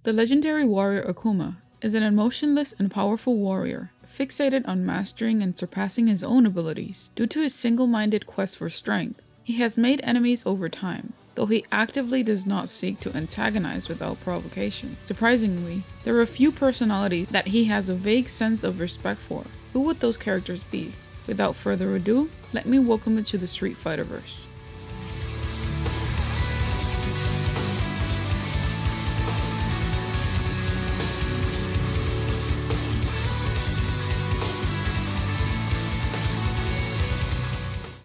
The legendary warrior Akuma is an emotionless and powerful warrior, fixated on mastering and surpassing his own abilities. Due to his single-minded quest for strength, he has made enemies over time, though he actively does not seek to antagonize without provocation. Surprisingly, there are a few personalities that he has a vague sense of respect for. Who would those characters be? Without further ado, let me welcome you to the Street Fighterverse.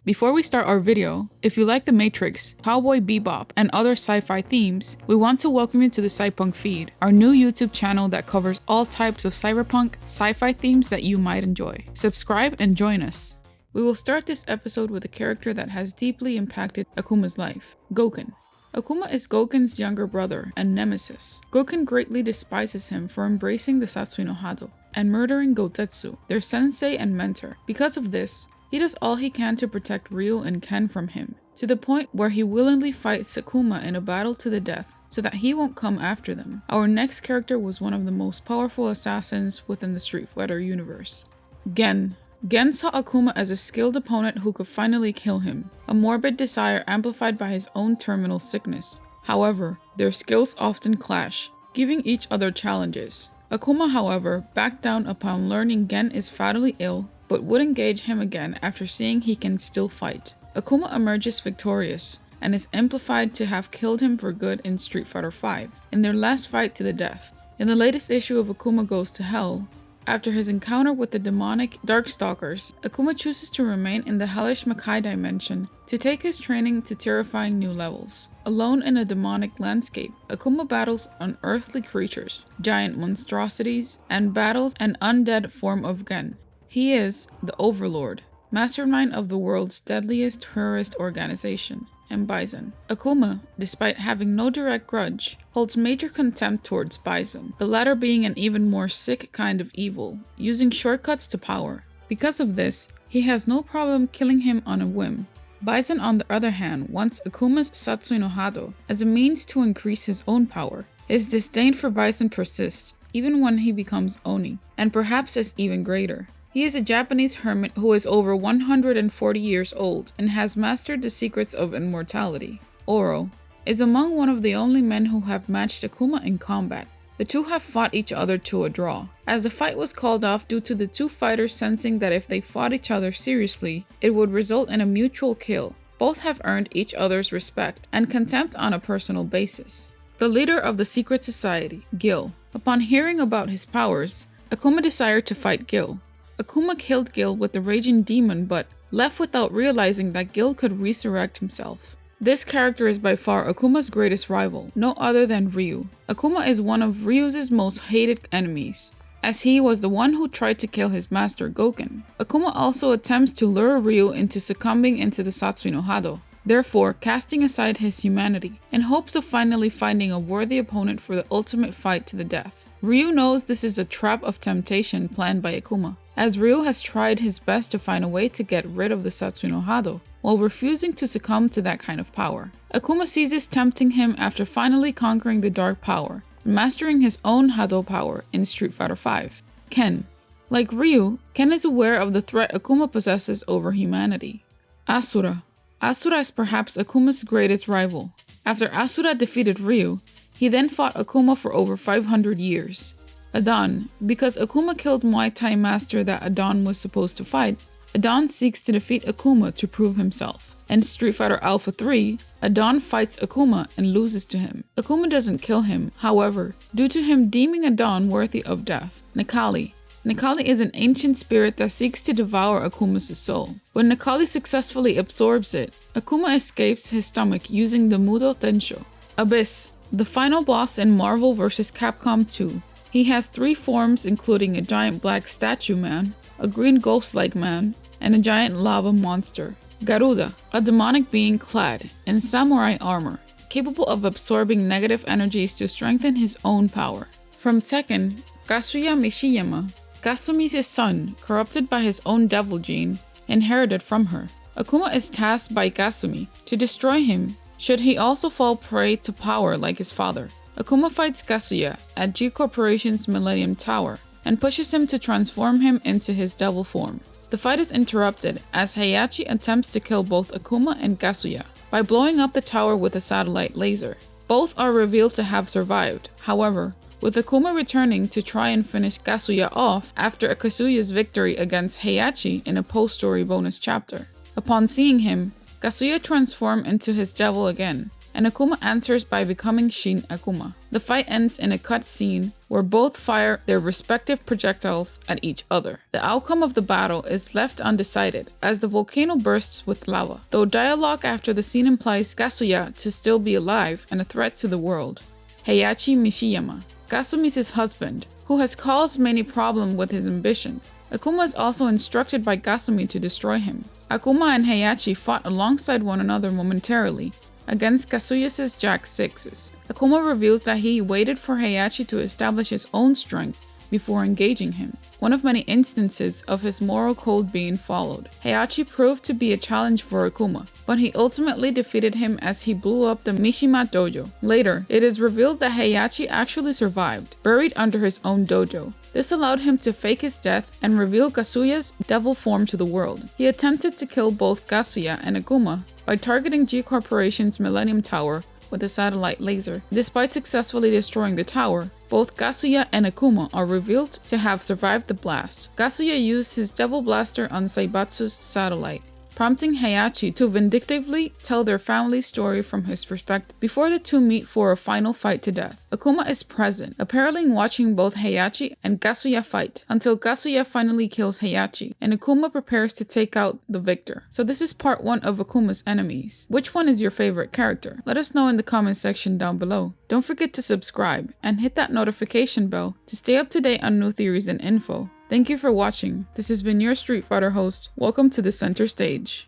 Before we start our video, if you like The Matrix, Cowboy Bebop, and other sci-fi themes, we want to welcome you to the Cypunk feed, our new YouTube channel that covers all types of cyberpunk, sci-fi themes that you might enjoy. Subscribe and join us. We will start this episode with a character that has deeply impacted Akuma's life, Goken. Akuma is Goken's younger brother and nemesis. Goken greatly despises him for embracing the Satsui no Hado and murdering Gotetsu, their sensei and mentor. Because of this, he does all he can to protect Ryu and Ken from him, to the point where he willingly fights Akuma in a battle to the death so that he won't come after them. Our next character was one of the most powerful assassins within the Street Fighter universe, Gen. Gen saw Akuma as a skilled opponent who could finally kill him, a morbid desire amplified by his own terminal sickness. However, their skills often clash, giving each other challenges. Akuma, however, backed down upon learning Gen is fatally ill, but would engage him again after seeing he can still fight. Akuma emerges victorious, and is implied to have killed him for good in Street Fighter V, in their last fight to the death. In the latest issue of Akuma Goes to Hell, after his encounter with the demonic Darkstalkers, Akuma chooses to remain in the hellish Makai dimension to take his training to terrifying new levels. Alone in a demonic landscape, Akuma battles unearthly creatures, giant monstrosities, and battles an undead form of Gen. He is the Overlord, mastermind of the world's deadliest terrorist organization, and Bison. Akuma, despite having no direct grudge, holds major contempt towards Bison, the latter being an even more sick kind of evil, using shortcuts to power. Because of this, he has no problem killing him on a whim. Bison, on the other hand, wants Akuma's Satsui no Hado as a means to increase his own power. His disdain for Bison persists, even when he becomes Oni, and perhaps is even greater. He is a Japanese hermit who is over 140 years old and has mastered the secrets of immortality. Oro is among one of the only men who have matched Akuma in combat. The two have fought each other to a draw, as the fight was called off due to the two fighters sensing that if they fought each other seriously, it would result in a mutual kill. Both have earned each other's respect and contempt on a personal basis. The leader of the secret society, Gil. Upon hearing about his powers, Akuma desired to fight Gil. Akuma killed Gil with the raging demon, but left without realizing that Gil could resurrect himself. This character is by far Akuma's greatest rival, no other than Ryu. Akuma is one of Ryu's most hated enemies, as he was the one who tried to kill his master Goken. Akuma also attempts to lure Ryu into succumbing into the Satsui no Hado, therefore casting aside his humanity, in hopes of finally finding a worthy opponent for the ultimate fight to the death. Ryu knows this is a trap of temptation planned by Akuma, as Ryu has tried his best to find a way to get rid of the Satsui no Hado, while refusing to succumb to that kind of power. Akuma seizes tempting him after finally conquering the dark power, and mastering his own Hado power in Street Fighter V. Ken. Like Ryu, Ken is aware of the threat Akuma possesses over humanity. Asura. Asura is perhaps Akuma's greatest rival. After Asura defeated Ryu, he then fought Akuma for over 500 years. Adon. Because Akuma killed Muay Thai master that Adon was supposed to fight, Adon seeks to defeat Akuma to prove himself. In Street Fighter Alpha 3, Adon fights Akuma and loses to him. Akuma doesn't kill him, however, due to him deeming Adon worthy of death. Nekali. Nekali is an ancient spirit that seeks to devour Akuma's soul. When Nekali successfully absorbs it, Akuma escapes his stomach using the Mudo Tensho. Abyss. The final boss in Marvel vs. Capcom 2. He has 3 forms, including a giant black statue man, a green ghost-like man, and a giant lava monster. Garuda, a demonic being clad in samurai armor, capable of absorbing negative energies to strengthen his own power. From Tekken, Kazuya Mishiyama, Kasumi's son, corrupted by his own devil gene, inherited from her. Akuma is tasked by Kasumi to destroy him should he also fall prey to power like his father. Akuma fights Kazuya at G Corporation's Millennium Tower and pushes him to transform him into his devil form. The fight is interrupted as Heihachi attempts to kill both Akuma and Kazuya by blowing up the tower with a satellite laser. Both are revealed to have survived, however, with Akuma returning to try and finish Kazuya off after Kazuya's victory against Heihachi in a post-story bonus chapter. Upon seeing him, Kazuya transforms into his devil again, and Akuma answers by becoming Shin Akuma. The fight ends in a cut scene where both fire their respective projectiles at each other. The outcome of the battle is left undecided as the volcano bursts with lava, though dialogue after the scene implies Kazuya to still be alive and a threat to the world. Heihachi Mishiyama, Kasumi's husband, who has caused many problems with his ambition. Akuma is also instructed by Kasumi to destroy him. Akuma and Heihachi fought alongside one another momentarily against Kazuya's Jack 6s. Akuma reveals that he waited for Heihachi to establish his own strength before engaging him, one of many instances of his moral code being followed. Heihachi proved to be a challenge for Akuma, but he ultimately defeated him as he blew up the Mishima dojo. Later, it is revealed that Heihachi actually survived, buried under his own dojo. This allowed him to fake his death and reveal Kazuya's devil form to the world. He attempted to kill both Kazuya and Akuma by targeting G Corporation's Millennium Tower with a satellite laser. Despite successfully destroying the tower, both Kazuya and Akuma are revealed to have survived the blast. Kazuya used his Devil Blaster on Saibatsu's satellite, prompting Heihachi to vindictively tell their family story from his perspective before the two meet for a final fight to death. Akuma is present, apparently watching both Heihachi and Kazuya fight, until Kazuya finally kills Heihachi, and Akuma prepares to take out the victor. So this is part 1 of Akuma's enemies. Which one is your favorite character? Let us know in the comment section down below. Don't forget to subscribe and hit that notification bell to stay up to date on new theories and info. Thank you for watching. This has been your Street Fighter host. Welcome to the center stage.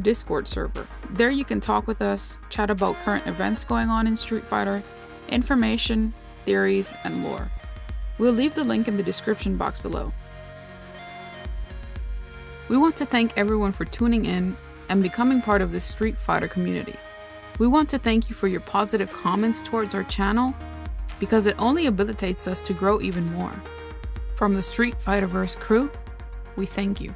Discord server. There you can talk with us, chat about current events going on in Street Fighter, information, theories, and lore. We'll leave the link in the description box below. We want to thank everyone for tuning in and becoming part of this Street Fighter community. We want to thank you for your positive comments towards our channel because it only habilitates us to grow even more. From the Street Fighterverse crew, we thank you.